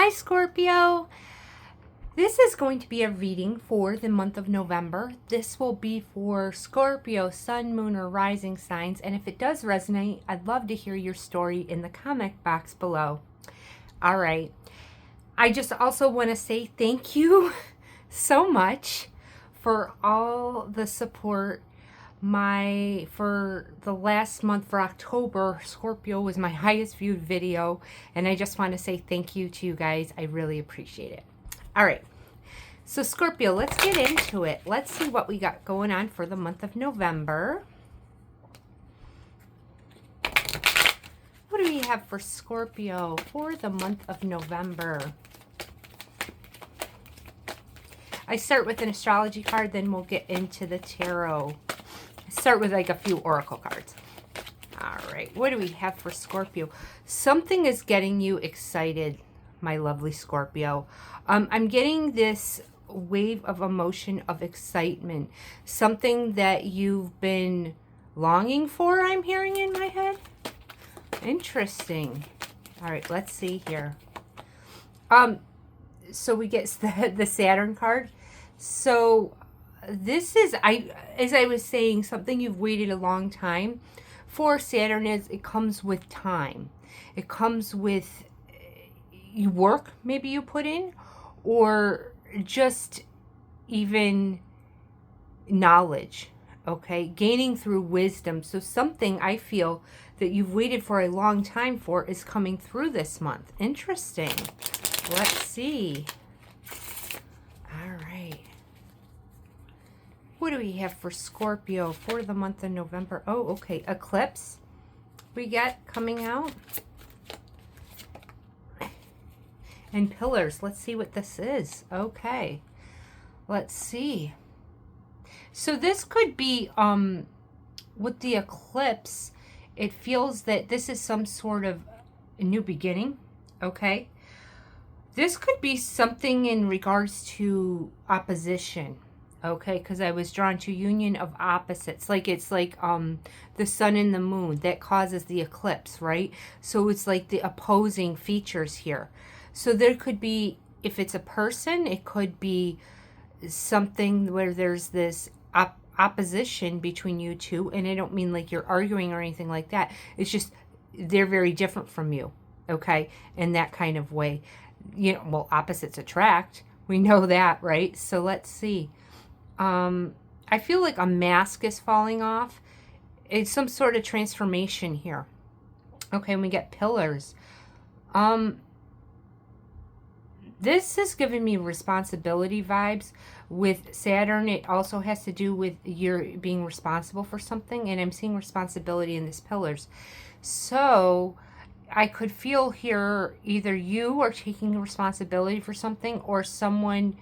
Hi, Scorpio. This is going to be a reading for the month of November. This will be for Scorpio, Sun, Moon, or Rising signs. And if it does resonate, I'd love to hear your story in the comment box below. All right. I just also want to say thank you so much for all the support. For the last month, for October, Scorpio was my highest viewed video, and I just want to say thank you to you guys. I really appreciate it. All right, so Scorpio, let's get into it. Let's see what we got going on for the month of November. What do we have for Scorpio for the month of November? I start with an astrology card, then we'll get into the tarot. Start with like a few oracle cards. All right, what do we have for Scorpio? Something is getting you excited, my lovely Scorpio. I'm getting this wave of emotion of excitement, something that you've been longing for, I'm hearing in my head. Interesting. All right, let's see here. So we get the Saturn card. So this is, as I was saying, something you've waited a long time for. Saturn is, it comes with time. It comes with work maybe you put in, or just even knowledge, okay? Gaining through wisdom. So something I feel that you've waited for a long time for is coming through this month. Interesting. Let's see. All right. What do we have for Scorpio for the month of November? Oh, okay. Eclipse we get coming out. And pillars. Let's see what this is. Okay. Let's see. So this could be, with the eclipse, it feels that this is some sort of a new beginning. Okay. This could be something in regards to opposition. Okay, because I was drawn to union of opposites. Like it's like the sun and the moon that causes the eclipse, right? So it's like the opposing features here. So there could be, if it's a person, it could be something where there's this opposition between you two. And I don't mean like you're arguing or anything like that. It's just they're very different from you, okay, in that kind of way. You know, well, opposites attract. We know that, right? So let's see. I feel like a mask is falling off. It's some sort of transformation here. Okay, and we get pillars. This is giving me responsibility vibes. With Saturn, it also has to do with your being responsible for something, and I'm seeing responsibility in these pillars. So I could feel here either you are taking responsibility for something, or someone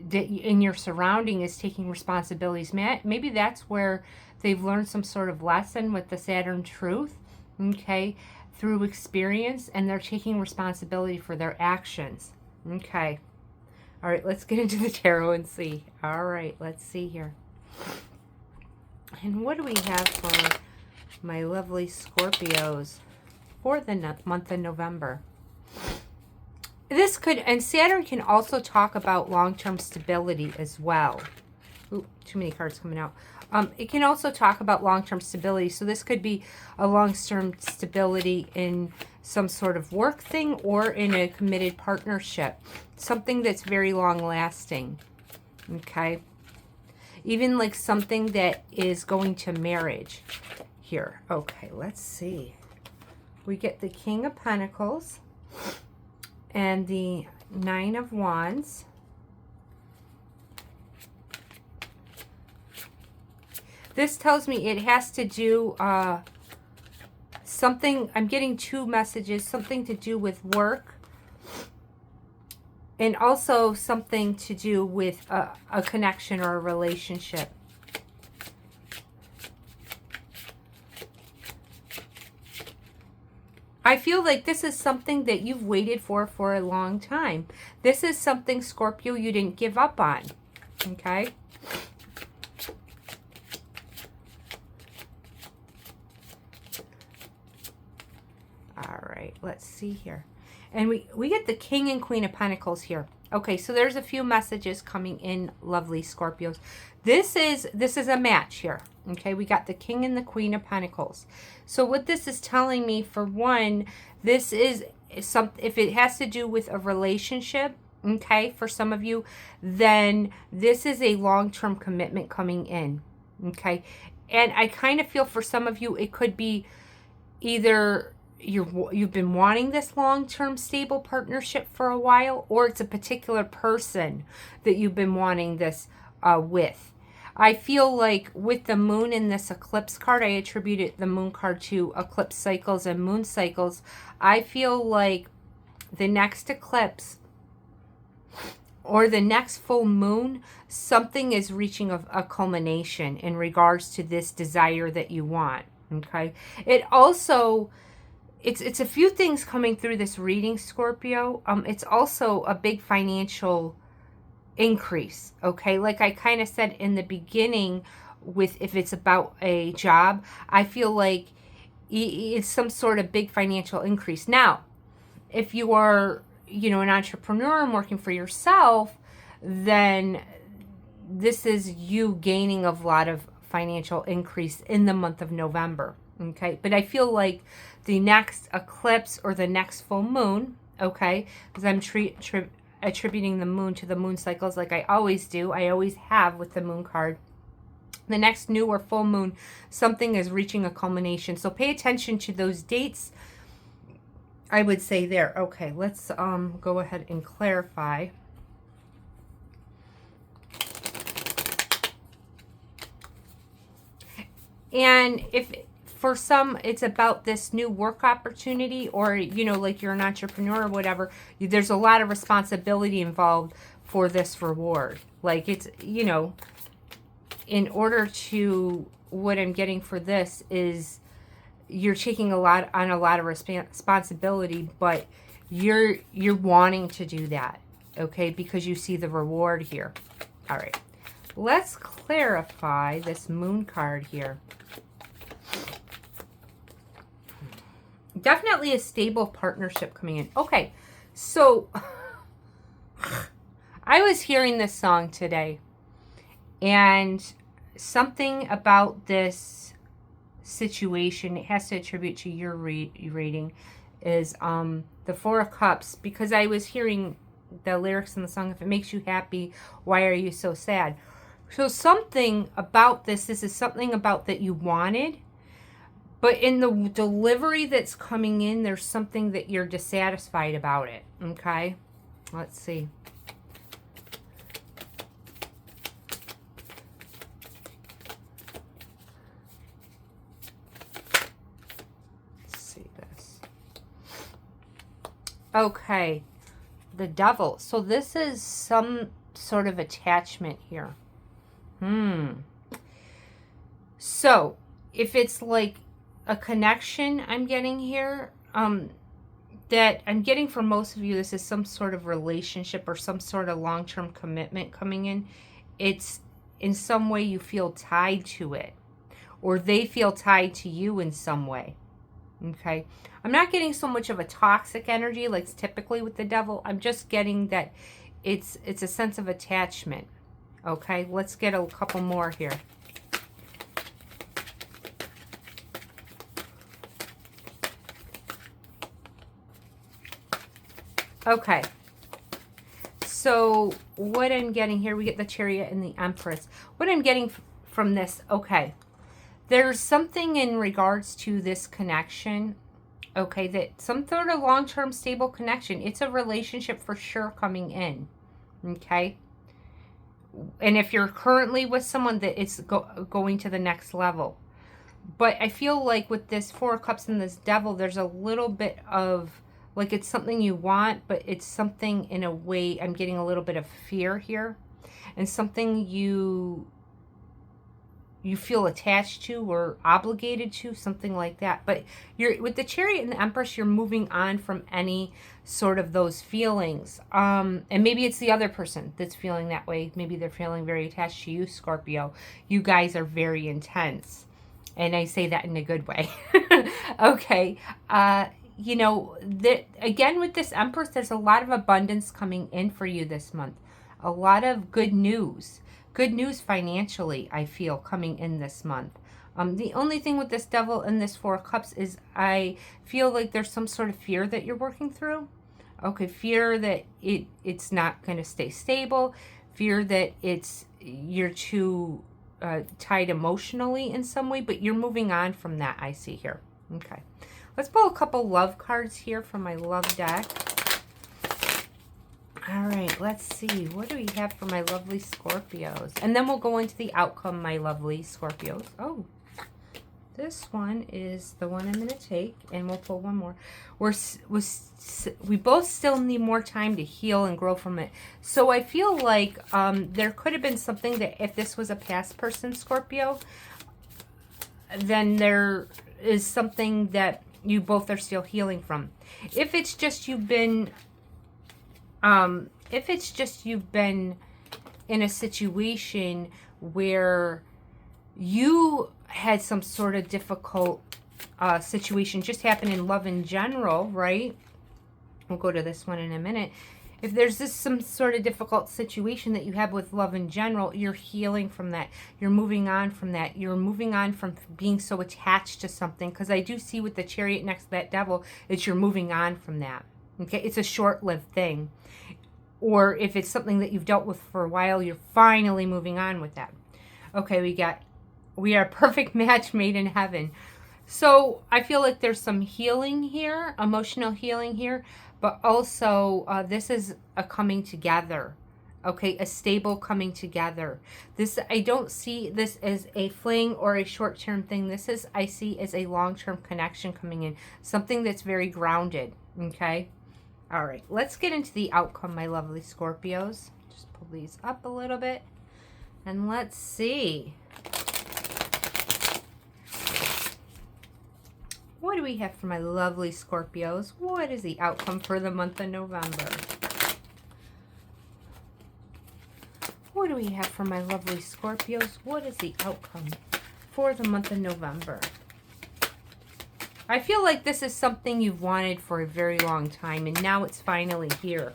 that in your surrounding is taking responsibilities. Maybe that's where they've learned some sort of lesson with the Saturn truth, okay, through experience, and they're taking responsibility for their actions. Okay. All right, let's get into the tarot and see. All right, let's see here. And what do we have for my lovely Scorpios for the month of November? This could, and Saturn can also talk about long-term stability as well. Ooh, too many cards coming out. It can also talk about long-term stability. So this could be a long-term stability in some sort of work thing, or in a committed partnership. Something that's very long-lasting. Okay. Even like something that is going to marriage here. Okay, let's see. We get the King of Pentacles and the Nine of Wands. This tells me it has to do something, I'm getting two messages, something to do with work, and also something to do with a connection or a relationship. I feel like this is something that you've waited for a long time. This is something, Scorpio, you didn't give up on. Okay? All right, let's see here. And we get the King and Queen of Pentacles here. Okay, so there's a few messages coming in, lovely Scorpios. This is a match here. Okay, we got the King and the Queen of Pentacles. So what this is telling me, for one, this is something, if it has to do with a relationship, okay, for some of you, then this is a long-term commitment coming in. Okay, and I kind of feel for some of you, it could be either you've been wanting this long-term stable partnership for a while, or it's a particular person that you've been wanting this with. I feel like with the moon in this eclipse card, I attributed the moon card to eclipse cycles and moon cycles. I feel like the next eclipse or the next full moon, something is reaching a culmination in regards to this desire that you want. Okay, it also, it's a few things coming through this reading, Scorpio. It's also a big financial increase. Okay, like I kind of said in the beginning, with if it's about a job, I feel like it's some sort of big financial increase. Now, if you are, you know, an entrepreneur and working for yourself, then this is you gaining a lot of financial increase in the month of November. Okay, but I feel like the next eclipse or the next full moon, okay, because I'm attributing the moon to the moon cycles like I always do. I always have with the moon card. The next new or full moon, something is reaching a culmination. So pay attention to those dates, I would say there. Okay, let's go ahead and clarify. And if for some it's about this new work opportunity, or, you know, like you're an entrepreneur or whatever, there's a lot of responsibility involved for this reward. Like it's, you know, in order to, what I'm getting for this is you're taking a lot of responsibility, but you're wanting to do that, okay, because you see the reward here. All right, let's clarify this moon card here. Definitely a stable partnership coming in. Okay, so I was hearing this song today, and something about this situation, it has to attribute to your reading, is the Four of Cups, because I was hearing the lyrics in the song, if it makes you happy, why are you so sad? So something about this is something about that you wanted, but in the delivery that's coming in, there's something that you're dissatisfied about it. Okay, let's see. Okay, the Devil. So this is some sort of attachment here. So if it's like a connection I'm getting here, that I'm getting for most of you, this is some sort of relationship or some sort of long-term commitment coming in. It's in some way you feel tied to it, or they feel tied to you in some way. Okay, I'm not getting so much of a toxic energy like typically with the Devil. I'm just getting that it's a sense of attachment. Okay, let's get a couple more here. Okay, so what I'm getting here, we get the Chariot and the Empress. What I'm getting from this, okay, there's something in regards to this connection, okay, that some sort of long-term stable connection. It's a relationship for sure coming in, okay? And if you're currently with someone, that it's going to the next level. But I feel like with this Four of Cups and this Devil, there's a little bit of, like, it's something you want, but it's something in a way, I'm getting a little bit of fear here. And something you feel attached to or obligated to, something like that. But you're with the Chariot and the Empress, you're moving on from any sort of those feelings. And maybe it's the other person that's feeling that way. Maybe they're feeling very attached to you, Scorpio. You guys are very intense. And I say that in a good way. Okay. you know, that again with this Empress, there's a lot of abundance coming in for you this month. A lot of good news. Good news financially, I feel, coming in this month. The only thing with this Devil and this Four of Cups is I feel like there's some sort of fear that you're working through. Okay, fear that it's not going to stay stable. Fear that you're too tied emotionally in some way, but you're moving on from that, I see here. Okay. Let's pull a couple love cards here from my love deck. All right, let's see. What do we have for my lovely Scorpios? And then we'll go into the outcome, my lovely Scorpios. Oh, this one is the one I'm going to take, and we'll pull one more. We both still need more time to heal and grow from it. So I feel like there could have been something that if this was a past person, Scorpio, then there is something that you both are still healing from. If it's just you've been in a situation where you had some sort of difficult situation just happen in love in general, right? We'll go to this one in a minute. If there's some sort of difficult situation that you have with love in general, you're healing from that. You're moving on from that. You're moving on from being so attached to something. Because I do see with the Chariot next to that Devil, it's you're moving on from that. Okay, it's a short-lived thing. Or if it's something that you've dealt with for a while, you're finally moving on with that. Okay, we are a perfect match made in heaven. So I feel like there's some healing here, emotional healing here, but also this is a coming together, okay, a stable coming together. This, I don't see this as a fling or a short-term thing. This is, I see as a long-term connection coming in, something that's very grounded, okay? All right, let's get into the outcome, my lovely Scorpios. Just pull these up a little bit, and let's see. What do we have for my lovely Scorpios? What is the outcome for the month of November? What do we have for my lovely Scorpios? What is the outcome for the month of November? I feel like this is something you've wanted for a very long time, and now it's finally here.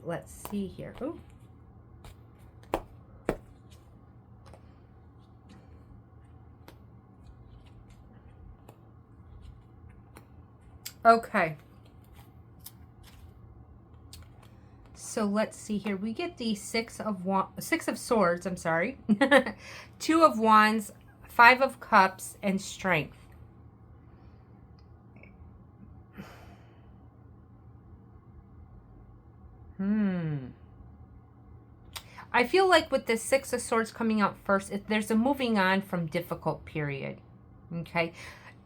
Let's see here. Ooh. Okay. So let's see here. We get the Six of Swords, I'm sorry. Two of Wands, Five of Cups, and Strength. I feel like with the Six of Swords coming out first, there's a moving on from difficult period. Okay.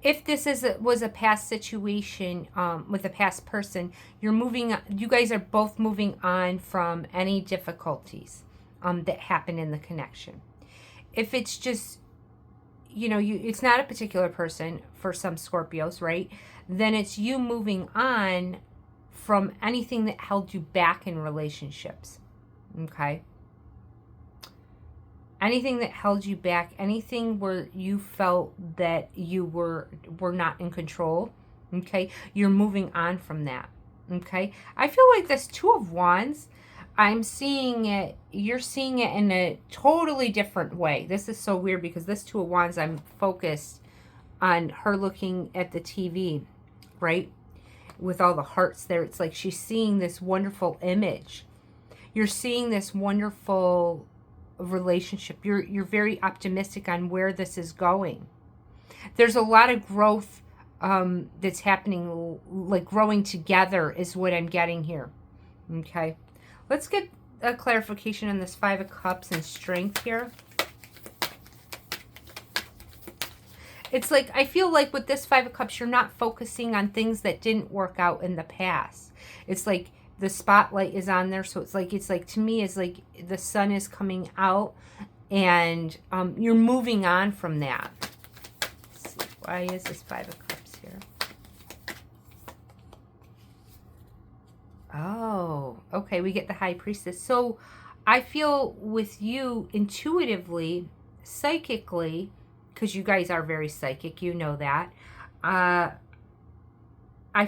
If this was a past situation with a past person, you guys are both moving on from any difficulties that happen in the connection. If it's just, you know, it's not a particular person for some Scorpios, right? Then it's you moving on from anything that held you back in relationships. Okay. Anything that held you back, anything where you felt that you were not in control, okay? You're moving on from that, okay? I feel like this Two of Wands, I'm seeing it, you're seeing it in a totally different way. This is so weird because this Two of Wands, I'm focused on her looking at the TV, right? With all the hearts there. It's like she's seeing this wonderful image. You're seeing this wonderful relationship. You're very optimistic on where this is going. There's a lot of growth that's happening, like growing together is what I'm getting here. Okay, let's get a clarification on this Five of Cups and Strength here. It's like, I feel like with this Five of Cups, you're not focusing on things that didn't work out in the past. It's like the spotlight is on there, so it's like to me, it's like the sun is coming out, and you're moving on from that. Let's see Why is this Five of Cups here? Oh, okay, we get the High Priestess. So I feel with you intuitively, psychically, because you guys are very psychic, you know that. I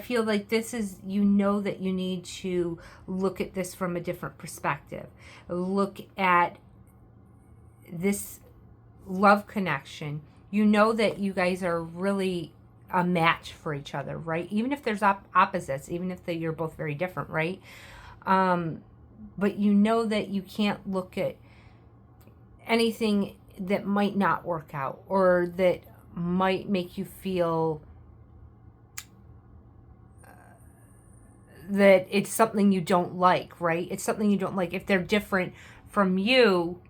feel like this is, you know that you need to look at this from a different perspective. Look at this love connection. You know that you guys are really a match for each other, right? Even if there's opposites, even if you're both very different, right? But you know that you can't look at anything that might not work out or that might make you feel that it's something you don't like, right? It's something you don't like. If they're different from you,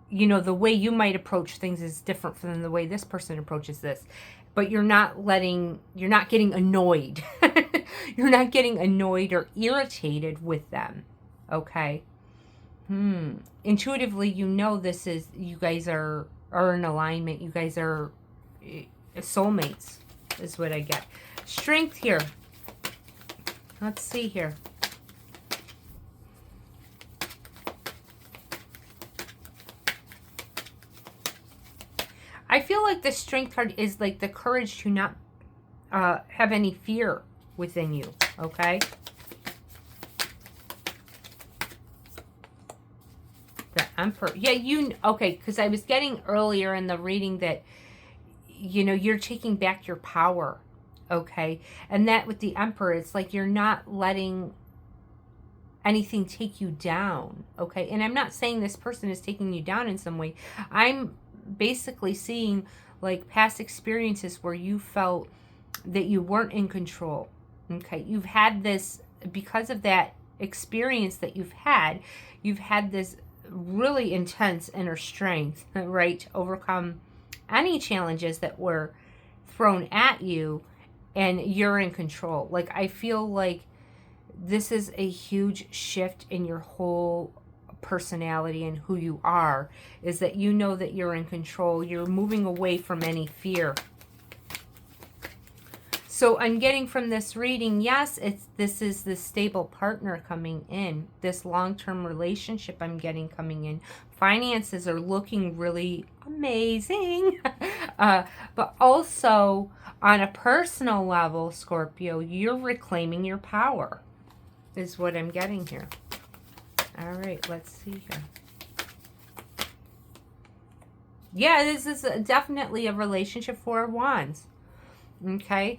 you know, the way you might approach things is different from the way this person approaches this. But you're not getting annoyed. You're not getting annoyed or irritated with them, okay? Intuitively, you know this is, you guys are in alignment. You guys are soulmates, is what I get. Strength here. Let's see here. I feel like the Strength card is like the courage to not have any fear within you, okay? The Emperor. Yeah, okay, because I was getting earlier in the reading that, you know, you're taking back your power, okay? And that with the Emperor, it's like you're not letting anything take you down, okay? And I'm not saying this person is taking you down in some way. I'm basically seeing like past experiences where you felt that you weren't in control, okay? You've had this, because of that experience that you've had this really intense inner strength, right, to overcome any challenges that were thrown at you, and you're in control. Like, I feel like this is a huge shift in your whole personality and who you are, is that you know that you're in control. You're moving away from any fear. So I'm getting from this reading, yes, this is the stable partner coming in. This long-term relationship I'm getting coming in. Finances are looking really amazing. But also on a personal level, Scorpio, you're reclaiming your power, is what I'm getting here. All right, let's see here. Yeah, this is definitely a relationship, Four of Wands. Okay.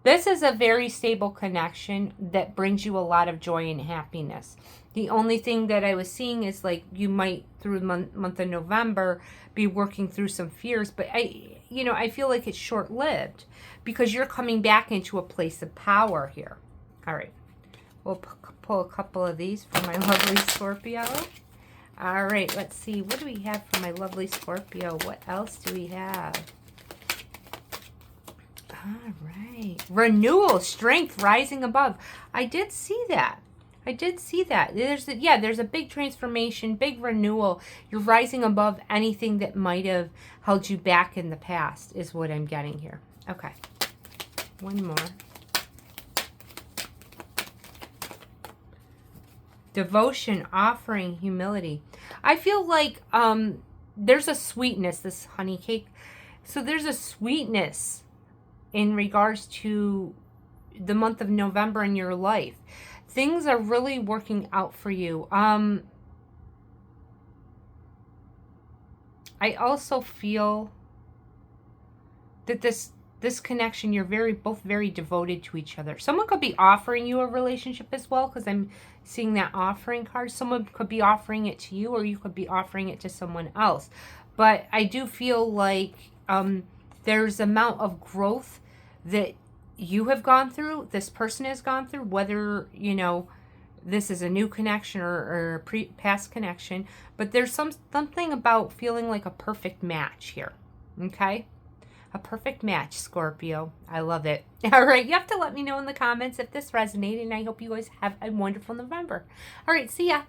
This is a very stable connection that brings you a lot of joy and happiness. The only thing that I was seeing is like you might, through the month of November, be working through some fears. But I feel like it's short-lived because you're coming back into a place of power here. All right. We'll pull a couple of these for my lovely Scorpio. All right, let's see. What do we have for my lovely Scorpio? What else do we have? All right. Renewal, strength, rising above. I did see that. There's a big transformation, big renewal. You're rising above anything that might have held you back in the past, is what I'm getting here. Okay. One more. Devotion, offering, humility. I feel like there's a sweetness, this honey cake. So there's a sweetness in regards to the month of November in your life. Things are really working out for you. I also feel that this connection, you're both very devoted to each other. Someone could be offering you a relationship as well, because I'm seeing that offering card. Someone could be offering it to you, or you could be offering it to someone else. But I do feel like there's amount of growth that you have gone through, this person has gone through, whether, this is a new connection or a past connection. But there's something about feeling like a perfect match here, okay? A perfect match, Scorpio. I love it. All right, you have to let me know in the comments if this resonated, and I hope you guys have a wonderful November. All right, see ya.